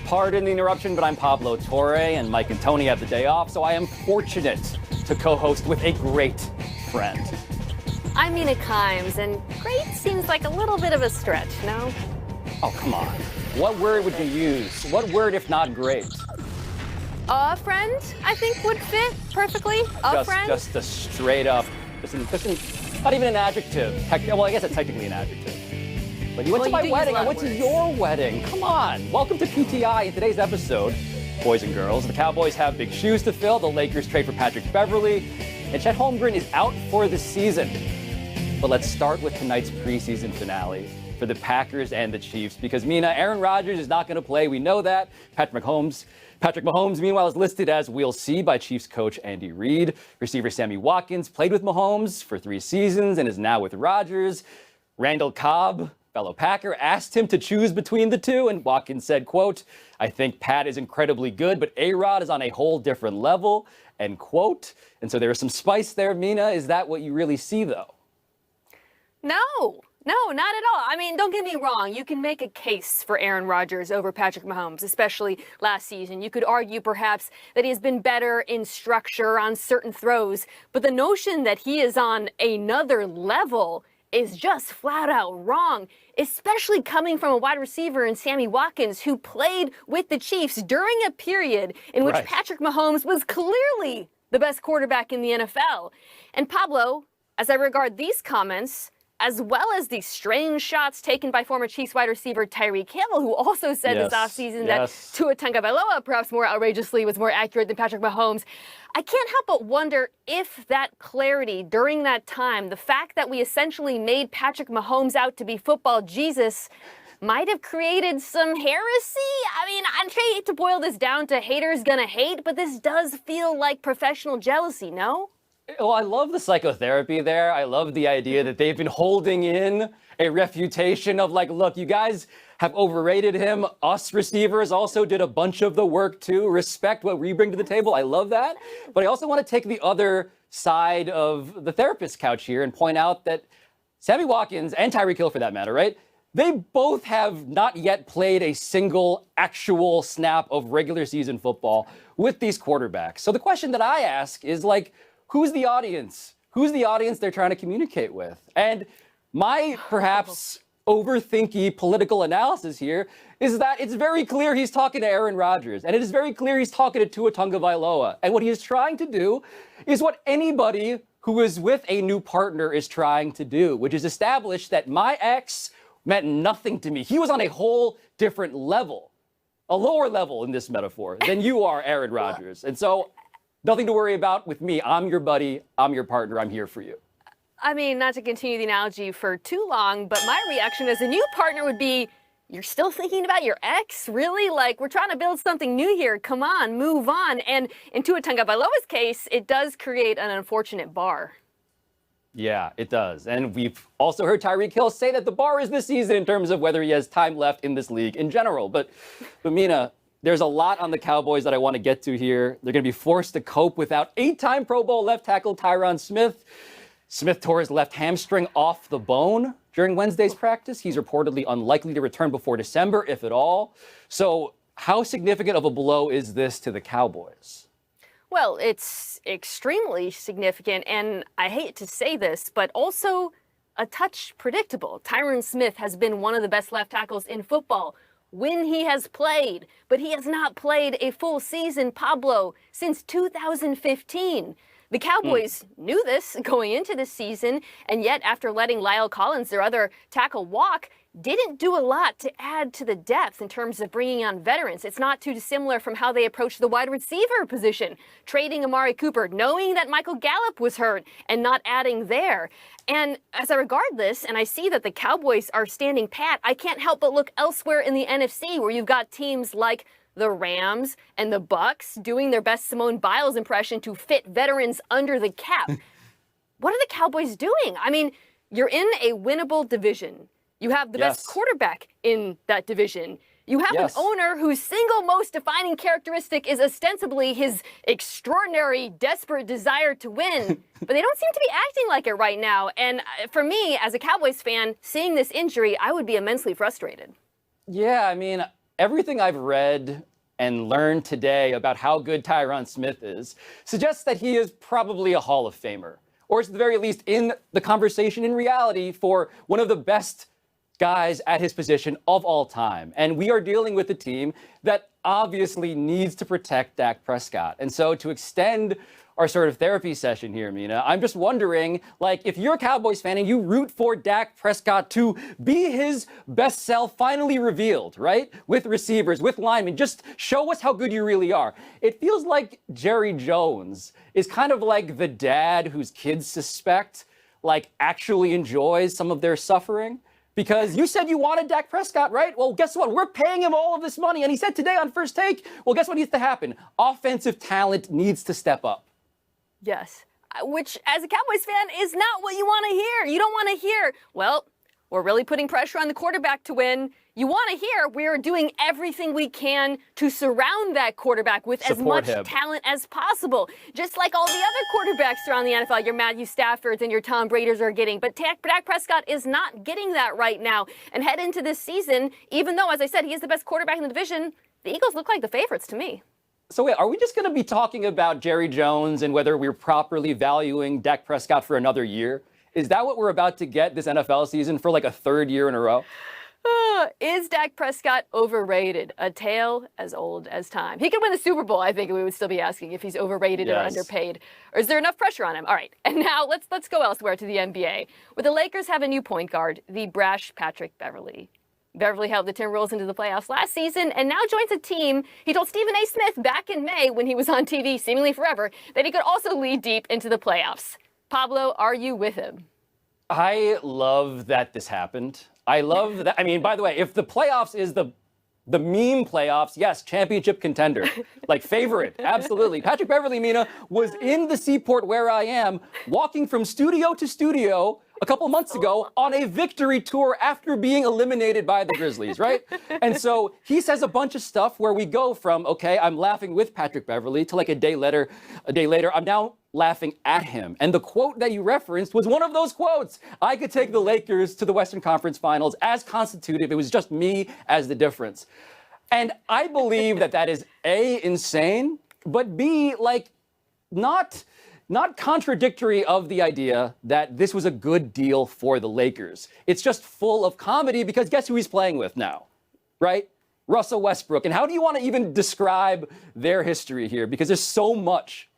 Pardon the interruption, but I'm Pablo Torre, and Mike and Tony have the day off, so I am fortunate to co-host with a great friend. I'm Mina Kimes, and great seems like a little bit of a stretch, no? Oh, come on. What word would you use? What word if not great? A friend, I think, would fit perfectly. Friend? Just a straight up, not even an adjective. Well, I guess it's technically an adjective. But you went to my wedding. I went to your wedding. Come on. Welcome to PTI. In today's episode, boys and girls, the Cowboys have big shoes to fill. The Lakers trade for Patrick Beverley. And Chet Holmgren is out for the season. But let's start with tonight's preseason finale for the Packers and the Chiefs. Because, Mina, Aaron Rodgers is not going to play. We know that. Patrick Mahomes, meanwhile, is listed as we'll see by Chiefs coach Andy Reid. Receiver Sammy Watkins played with Mahomes for 3 seasons and is now with Rodgers. Randall Cobb, fellow Packer, asked him to choose between the two, and Watkins said, quote, "I think Pat is incredibly good, but A-Rod is on a whole different level," end quote. And so there is some spice there, Mina. Is that what you really see, though? No, not at all. I mean, don't get me wrong. You can make a case for Aaron Rodgers over Patrick Mahomes, especially last season. You could argue perhaps that he has been better in structure on certain throws, but the notion that he is on another level is just flat out wrong, especially coming from a wide receiver in Sammy Watkins, who played with the Chiefs during a period in which Patrick Mahomes was clearly the best quarterback in the NFL. And Pablo, as I regard these comments, as well as the strange shots taken by former Chiefs wide receiver Tyreek Hill, who also said this offseason that Tua Tagovailoa, perhaps more outrageously, was more accurate than Patrick Mahomes. I can't help but wonder if that clarity during that time, the fact that we essentially made Patrick Mahomes out to be football Jesus, might have created some heresy. I mean, I hate to boil this down to haters gonna hate, but this does feel like professional jealousy, no? Well, I love the psychotherapy there. I love the idea that they've been holding in a refutation of like, look, you guys have overrated him. Us receivers also did a bunch of the work too. Respect what we bring to the table. I love that. But I also want to take the other side of the therapist couch here and point out that Sammy Watkins and Tyreek Hill, for that matter, right? They both have not yet played a single actual snap of regular season football with these quarterbacks. So the question that I ask is like, who's the audience? Who's the audience they're trying to communicate with? And my perhaps overthinky political analysis here is that it's very clear he's talking to Aaron Rodgers, and it is very clear he's talking to Tua Tagovailoa. And what he is trying to do is what anybody who is with a new partner is trying to do, which is establish that my ex meant nothing to me. He was on a whole different level, a lower level in this metaphor, than you are, Aaron Rodgers. And so nothing to worry about with me. I'm your buddy. I'm your partner. I'm here for you. I mean, not to continue the analogy for too long, but my reaction as a new partner would be, you're still thinking about your ex? Really? Like, we're trying to build something new here. Come on, move on. And in Tua Tagovailoa's case, it does create an unfortunate bar. Yeah, it does. And we've also heard Tyreek Hill say that the bar is this season in terms of whether he has time left in this league in general. But Mina, there's a lot on the Cowboys that I want to get to here. They're going to be forced to cope without 8-time Pro Bowl left tackle Tyron Smith. Smith tore his left hamstring off the bone during Wednesday's practice. He's reportedly unlikely to return before December, if at all. So how significant of a blow is this to the Cowboys? Well, it's extremely significant, and I hate to say this, but also a touch predictable. Tyron Smith has been one of the best left tackles in football when he has played, but he has not played a full season, Pablo, since 2015. The Cowboys knew this going into the season, and yet after letting Lyle Collins, their other tackle, walk, didn't do a lot to add to the depth in terms of bringing on veterans. It's not too dissimilar from how they approached the wide receiver position, trading Amari Cooper, knowing that Michael Gallup was hurt and not adding there. And as I regard this, and I see that the Cowboys are standing pat, I can't help but look elsewhere in the NFC, where you've got teams like the Rams and the Bucks doing their best Simone Biles impression to fit veterans under the cap. What are the Cowboys doing? I mean, you're in a winnable division. You have the best quarterback in that division. You have an owner whose single most defining characteristic is ostensibly his extraordinary, desperate desire to win. But they don't seem to be acting like it right now. And for me, as a Cowboys fan, seeing this injury, I would be immensely frustrated. Yeah, I mean, everything I've read and learned today about how good Tyron Smith is suggests that he is probably a Hall of Famer, or at the very least in the conversation in reality for one of the best guys at his position of all time. And we are dealing with a team that obviously needs to protect Dak Prescott. And so to extend our sort of therapy session here, Mina, I'm just wondering, like, if you're a Cowboys fan and you root for Dak Prescott to be his best self finally revealed, right? With receivers, with linemen, just show us how good you really are. It feels like Jerry Jones is kind of like the dad whose kids suspect, like, actually enjoys some of their suffering. Because you said you wanted Dak Prescott, right? Well, guess what? We're paying him all of this money. And he said today on First Take, well, guess what needs to happen? Offensive talent needs to step up. Yes, which as a Cowboys fan is not what you want to hear. You don't want to hear, well, we're really putting pressure on the quarterback to win. You want to hear we're doing everything we can to surround that quarterback with as much talent as possible. Just like all the other quarterbacks around the NFL, your Matthew Staffords and your Tom Brady's are getting. But Dak Prescott is not getting that right now. And head into this season, even though, as I said, he is the best quarterback in the division, the Eagles look like the favorites to me. So wait, are we just going to be talking about Jerry Jones and whether we're properly valuing Dak Prescott for another year? Is that what we're about to get this NFL season for like a third year in a row? Is Dak Prescott overrated? A tale as old as time. He could win the Super Bowl, I think we would still be asking if he's overrated or underpaid. Or is there enough pressure on him? All right, and now let's go elsewhere to the NBA. Where the Lakers have a new point guard, the brash Patrick Beverley. Beverley helped the Timberwolves into the playoffs last season and now joins a team he told Stephen A. Smith back in May when he was on TV, seemingly forever, that he could also lead deep into the playoffs. Pablo, are you with him? I love that this happened. I love that. I mean, by the way, if the playoffs is the meme playoffs, yes, championship contender, like favorite, absolutely. Patrick Beverley, Mina, was in the Seaport where I am, walking from studio to studio a couple months ago on a victory tour after being eliminated by the Grizzlies, right? And so he says a bunch of stuff where we go from, okay, I'm laughing with Patrick Beverley to like a day later, I'm now laughing at him. And the quote that you referenced was one of those quotes. I could take the Lakers to the Western Conference Finals as constituted if it was just me as the difference. And I believe that that is A, insane, but B, like not contradictory of the idea that this was a good deal for the Lakers. It's just full of comedy because guess who he's playing with now, right? Russell Westbrook. And how do you want to even describe their history here? Because there's so much.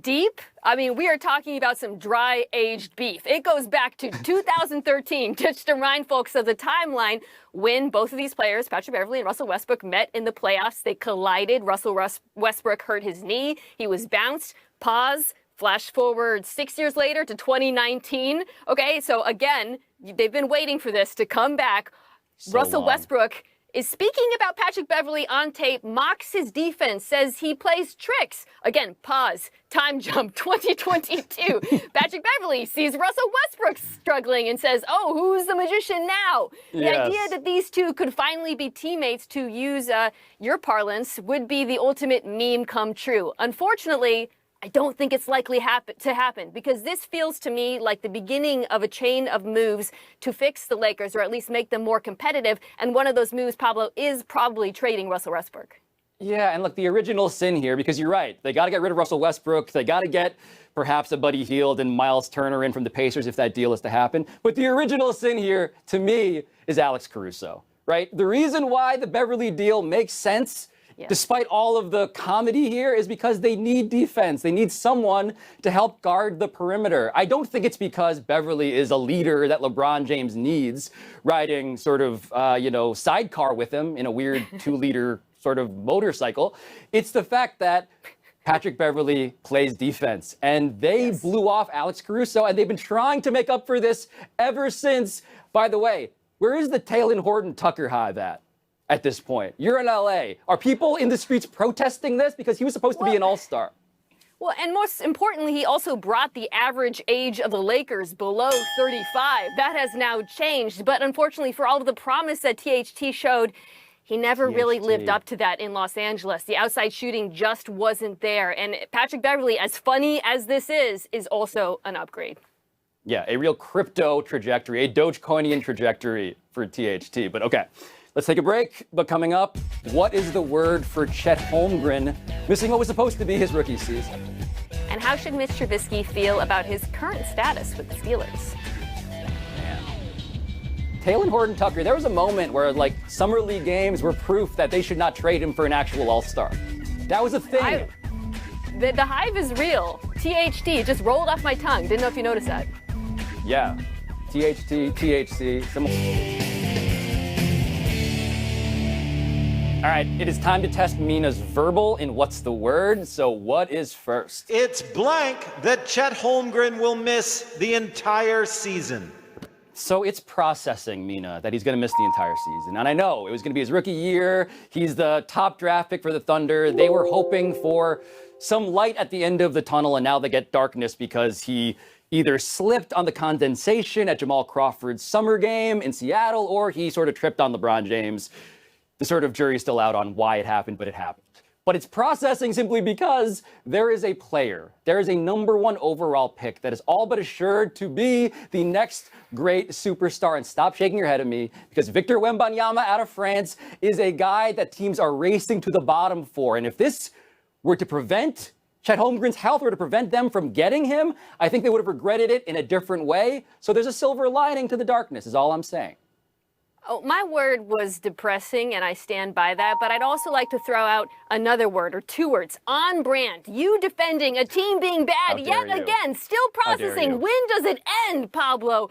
Deep? I mean, we are talking about some dry-aged beef. It goes back to 2013, just to remind folks of the timeline when both of these players, Patrick Beverley and Russell Westbrook, met in the playoffs. They collided. Russell Westbrook hurt his knee. He was bounced. Pause. Flash forward 6 years later to 2019. Okay, so again, they've been waiting for this to come back. Russell Westbrook is speaking about Patrick Beverley on tape, mocks his defense, says he plays tricks. Again, pause, time jump, 2022. Patrick Beverley sees Russell Westbrook struggling and says, oh, who's the magician now? The idea that these two could finally be teammates, to use your parlance, would be the ultimate meme come true. Unfortunately, I don't think it's likely to happen because this feels to me like the beginning of a chain of moves to fix the Lakers or at least make them more competitive. And one of those moves, Pablo, is probably trading Russell Westbrook. Yeah, and look, the original sin here, because you're right, they got to get rid of Russell Westbrook. They got to get perhaps a Buddy Hield and Miles Turner in from the Pacers if that deal is to happen. But the original sin here, to me, is Alex Caruso, right? The reason why the Beverley deal makes sense despite all of the comedy here is because they need defense. They need someone to help guard the perimeter. I don't think it's because Beverley is a leader that LeBron James needs, riding sort of, sidecar with him in a weird 2-liter sort of motorcycle. It's the fact that Patrick Beverley plays defense, and they blew off Alex Caruso, and they've been trying to make up for this ever since. By the way, where is the Taylor Horton Tucker hive at this point? You're in LA. Are people in the streets protesting this? Because he was supposed to be an all-star. Well, and most importantly, he also brought the average age of the Lakers below 35. That has now changed. But unfortunately, for all of the promise that THT showed, he never really lived up to that in Los Angeles. The outside shooting just wasn't there. And Patrick Beverley, as funny as this is also an upgrade. Yeah, a real crypto trajectory, a Dogecoinian trajectory for THT. But okay. Let's take a break, but coming up, what is the word for Chet Holmgren missing what was supposed to be his rookie season? And how should Mitch Trubisky feel about his current status with the Steelers? Man. Taylor Horton-Tucker, there was a moment where like summer league games were proof that they should not trade him for an actual all-star. That was a thing. The hype is real. THT just rolled off my tongue. Didn't know if you noticed that. Yeah. THT, THC. All right, it is time to test Mina's verbal in What's the Word. So what is first? It's blank that Chet Holmgren will miss the entire season. So it's processing, Mina, that he's going to miss the entire season. And I know it was going to be his rookie year. He's the top draft pick for the Thunder. They were hoping for some light at the end of the tunnel, and now they get darkness because he either slipped on the condensation at Jamal Crawford's summer game in Seattle, or he sort of tripped on LeBron James. The sort of jury's still out on why it happened, but it happened. But it's processing simply because there is a player, there is a #1 overall pick that is all but assured to be the next great superstar. And stop shaking your head at me, because Victor Wembanyama out of France is a guy that teams are racing to the bottom for. And if this were to prevent Chet Holmgren's health, were to prevent them from getting him, I think they would have regretted it in a different way. So there's a silver lining to the darkness, is all I'm saying. Oh, my word was depressing, and I stand by that, but I'd also like to throw out another word, or two words, on brand. You defending a team being bad yet again, still processing. When does it end, Pablo?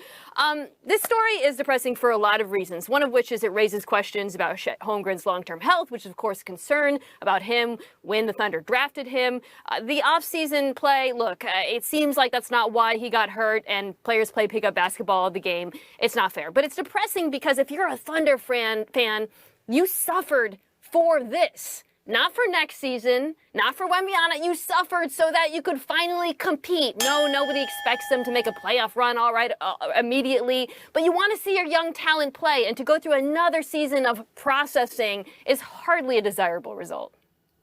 This story is depressing for a lot of reasons, one of which is it raises questions about Chet Holmgren's long-term health, which is, of course, concern about him when the Thunder drafted him. The offseason play, look, it seems like that's not why he got hurt, and players play pickup basketball of the game. It's not fair. But it's depressing because if you're a Thunder fan, you suffered for this. Not for next season, not for Wembanyama. You suffered so that you could finally compete. No, nobody expects them to make a playoff run, all right, immediately. But you want to see your young talent play, and to go through another season of processing is hardly a desirable result.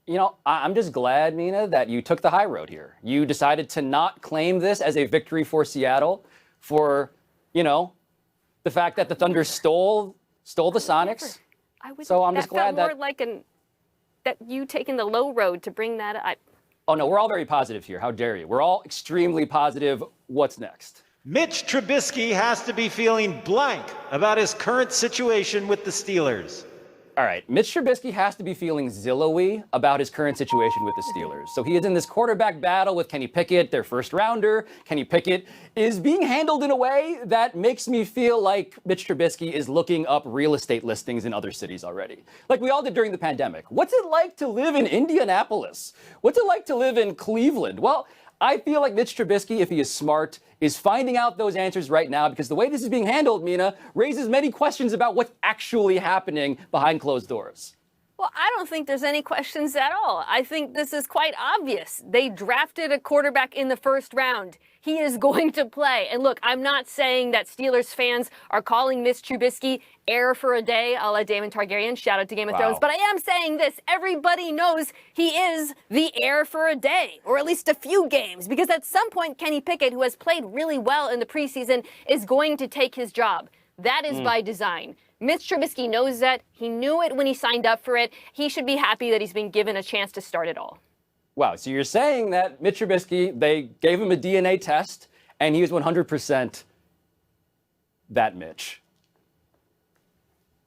You know, I'm just glad, Mina, that you took the high road here. You decided to not claim this as a victory for Seattle, for, you know, the fact that the Thunder stole the Sonics. So I'm just glad that... more like that you taking the low road to bring that up. Oh, no, we're all very positive here. How dare you? We're all extremely positive. What's next? Mitch Trubisky has to be feeling blank about his current situation with the Steelers. All right, Mitch Trubisky has to be feeling Zillow-y about his current situation with the Steelers. So he is in this quarterback battle with Kenny Pickett, their first rounder. Kenny Pickett is being handled in a way that makes me feel like Mitch Trubisky is looking up real estate listings in other cities already. Like we all did during the pandemic. What's it like to live in Indianapolis? What's it like to live in Cleveland? Well, I feel like Mitch Trubisky, if he is smart, is finding out those answers right now, because the way this is being handled, Mina, raises many questions about what's actually happening behind closed doors. Well, I don't think there's any questions at all. I think this is quite obvious. They drafted a quarterback in the first round. He is going to play. And look, I'm not saying that Steelers fans are calling Mitch Trubisky heir for a day, a la Daemon Targaryen, shout out to Game of Thrones. But I am saying this, everybody knows he is the heir for a day, or at least a few games, because at some point, Kenny Pickett, who has played really well in the preseason, is going to take his job. That is by design. Mitch Trubisky knows that. He knew it when he signed up for it. He should be happy that he's been given a chance to start it all. Wow, so you're saying that Mitch Trubisky, they gave him a DNA test, and he was 100% that Mitch.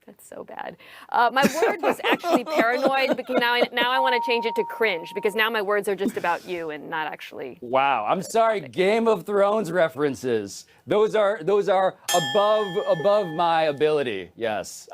That's so bad. My word was actually paranoid, because now I want to change it to cringe, because now my words are just about you and not actually. Wow, I'm sorry, Game of Thrones references. Those are above my ability. Yes.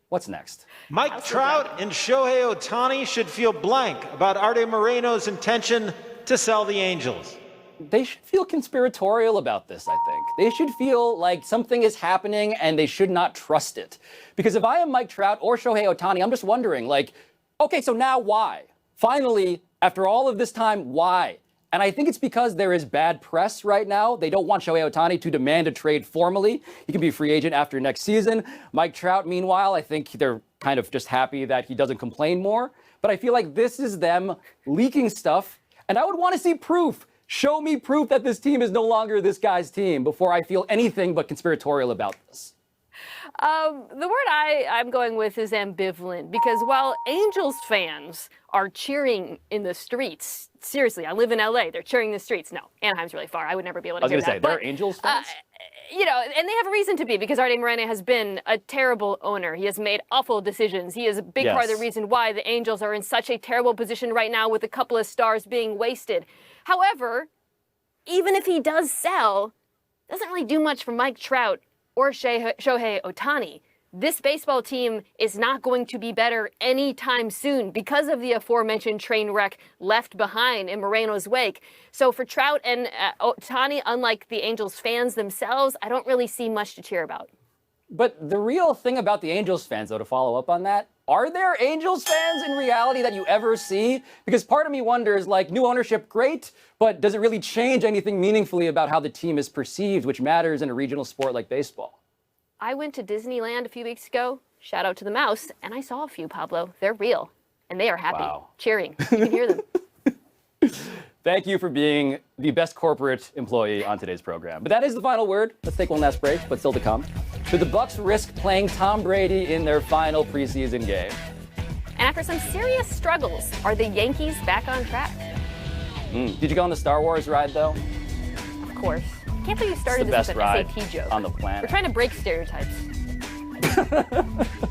What's next? Mike Trout and Shohei Ohtani should feel blank about Arte Moreno's intention to sell the Angels. They should feel conspiratorial about this, I think. They should feel like something is happening and they should not trust it. Because if I am Mike Trout or Shohei Ohtani, I'm just wondering, like, okay, so now why? Finally, after all of this time, why? And I think it's because there is bad press right now. They don't want Shohei Ohtani to demand a trade formally. He can be a free agent after next season. Mike Trout, meanwhile, I think they're kind of just happy that he doesn't complain more. But I feel like this is them leaking stuff. And I would want to see proof. Show me proof that this team is no longer this guy's team before I feel anything but conspiratorial about this. The word I'm going with is ambivalent, because while Angels fans are cheering in the streets, seriously, I live in LA, they're cheering in the streets. No, Anaheim's really far. I would never be able to do that. I was going to say, they're Angels fans? And they have a reason to be, because Arte Moreno has been a terrible owner. He has made awful decisions. He is a big part of the reason why the Angels are in such a terrible position right now, with a couple of stars being wasted. However, even if he does sell, it doesn't really do much for Mike Trout or Shohei Ohtani. This baseball team is not going to be better anytime soon because of the aforementioned train wreck left behind in Moreno's wake. So for Trout and Ohtani, unlike the Angels fans themselves, I don't really see much to cheer about. But the real thing about the Angels fans, though, to follow up on that, are there Angels fans in reality that you ever see? Because part of me wonders, like, new ownership, great, but does it really change anything meaningfully about how the team is perceived, which matters in a regional sport like baseball? I went to Disneyland a few weeks ago, shout out to the mouse, and I saw a few, Pablo. They're real, and they are happy, cheering. You can hear them. Thank you for being the best corporate employee on today's program. But that is the final word. Let's take one last break, but still to come. Should the Bucs risk playing Tom Brady in their final preseason game? And after some serious struggles, are the Yankees back on track? Did you go on the Star Wars ride, though? Of course. I can't believe you started this with an SAT joke. On the planet. We're trying to break stereotypes.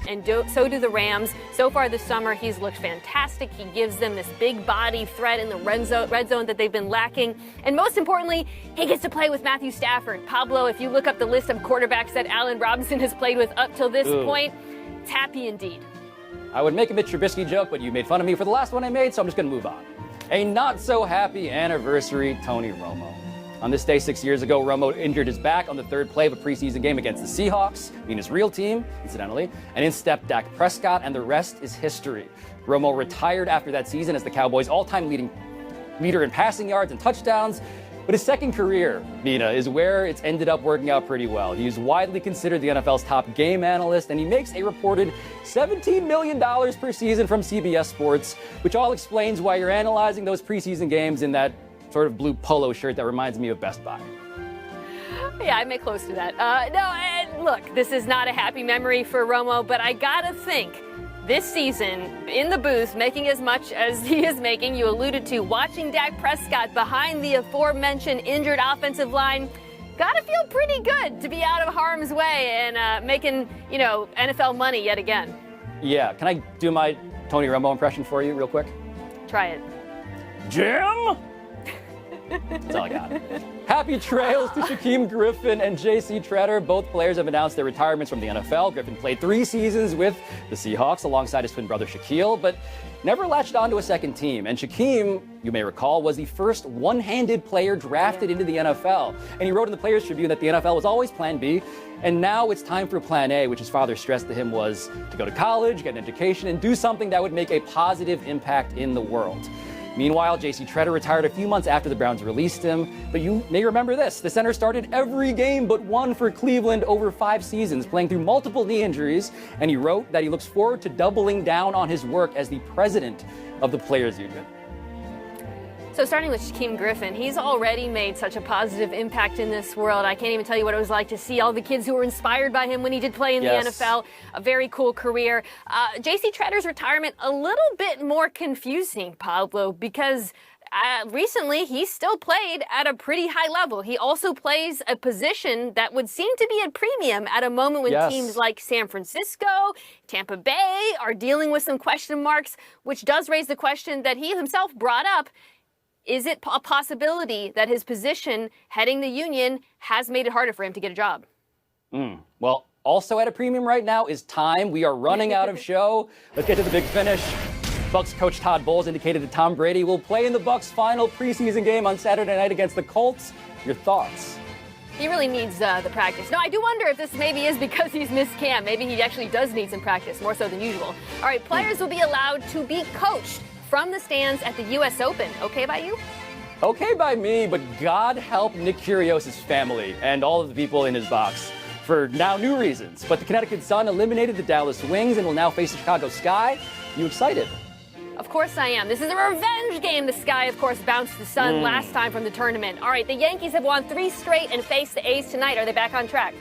And so do the Rams. So far this summer, he's looked fantastic. He gives them this big body threat in the red zone that they've been lacking. And most importantly, he gets to play with Matthew Stafford. Pablo, if you look up the list of quarterbacks that Allen Robinson has played with up till this point, it's happy indeed. I would make a Mitch Trubisky joke, but you made fun of me for the last one I made, so I'm just going to move on. A not-so-happy anniversary, Tony Romo. On this day 6 years ago, Romo injured his back on the third play of a preseason game against the Seahawks, his real team, incidentally, and in stepped Dak Prescott, and the rest is history. Romo retired after that season as the Cowboys' all-time leader in passing yards and touchdowns, but his second career, Nina, is where it's ended up working out pretty well. He is widely considered the NFL's top game analyst, and he makes a reported $17 million per season from CBS Sports, which all explains why you're analyzing those preseason games in that sort of blue polo shirt that reminds me of Best Buy. Yeah, I may close to that. And look, this is not a happy memory for Romo, but I gotta think this season in the booth, making as much as he is making, you alluded to, watching Dak Prescott behind the aforementioned injured offensive line, gotta feel pretty good to be out of harm's way and making, NFL money yet again. Yeah, can I do my Tony Romo impression for you real quick? Try it. Jim? That's all I got. Happy trails to Shaquem Griffin and J.C. Tretter. Both players have announced their retirements from the NFL. Griffin played 3 seasons with the Seahawks alongside his twin brother Shaquille, but never latched onto a second team. And Shaquem, you may recall, was the first one-handed player drafted into the NFL. And he wrote in the Players Tribune that the NFL was always Plan B. And now it's time for Plan A, which his father stressed to him was to go to college, get an education, and do something that would make a positive impact in the world. Meanwhile, J.C. Tretter retired a few months after the Browns released him. But you may remember this. The center started every game but one for Cleveland over 5 seasons, playing through multiple knee injuries. And he wrote that he looks forward to doubling down on his work as the president of the Players Union. So starting with Shaquem Griffin, he's already made such a positive impact in this world. I can't even tell you what it was like to see all the kids who were inspired by him when he did play in the NFL. A very cool career. J.C. Tretter's retirement, a little bit more confusing, Pablo, because recently he still played at a pretty high level. He also plays a position that would seem to be at premium at a moment when teams like San Francisco, Tampa Bay are dealing with some question marks, which does raise the question that he himself brought up. Is it a possibility that his position heading the Union has made it harder for him to get a job? Well, also at a premium right now is time. We are running out of show. Let's get to the big finish. Bucs coach Todd Bowles indicated that Tom Brady will play in the Bucs' final preseason game on Saturday night against the Colts. Your thoughts? He really needs the practice. No, I do wonder if this maybe is because he's missed camp. Maybe he actually does need some practice, more so than usual. All right, players will be allowed to be coached from the stands at the U.S. Open. Okay by you? Okay by me, but God help Nick Kyrgios' family and all of the people in his box for now new reasons. But the Connecticut Sun eliminated the Dallas Wings and will now face the Chicago Sky. You excited? Of course I am. This is a revenge game. The Sky, of course, bounced the Sun last time from the tournament. All right, the Yankees have won 3 straight and face the A's tonight. Are they back on track?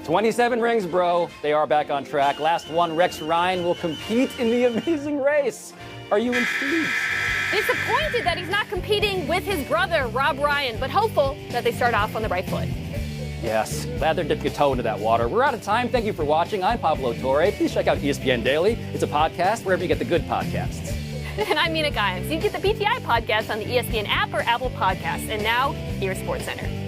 27 rings, bro. They are back on track. Last one, Rex Ryan will compete in the amazing race. Are you intrigued? Disappointed that he's not competing with his brother, Rob Ryan, but hopeful that they start off on the right foot. Yes, glad they're dipping a toe into that water. We're out of time. Thank you for watching. I'm Pablo Torre. Please check out ESPN Daily. It's a podcast wherever you get the good podcasts. And I'm Mina Kimes. You can get the PTI podcast on the ESPN app or Apple Podcasts. And now, here's SportsCenter.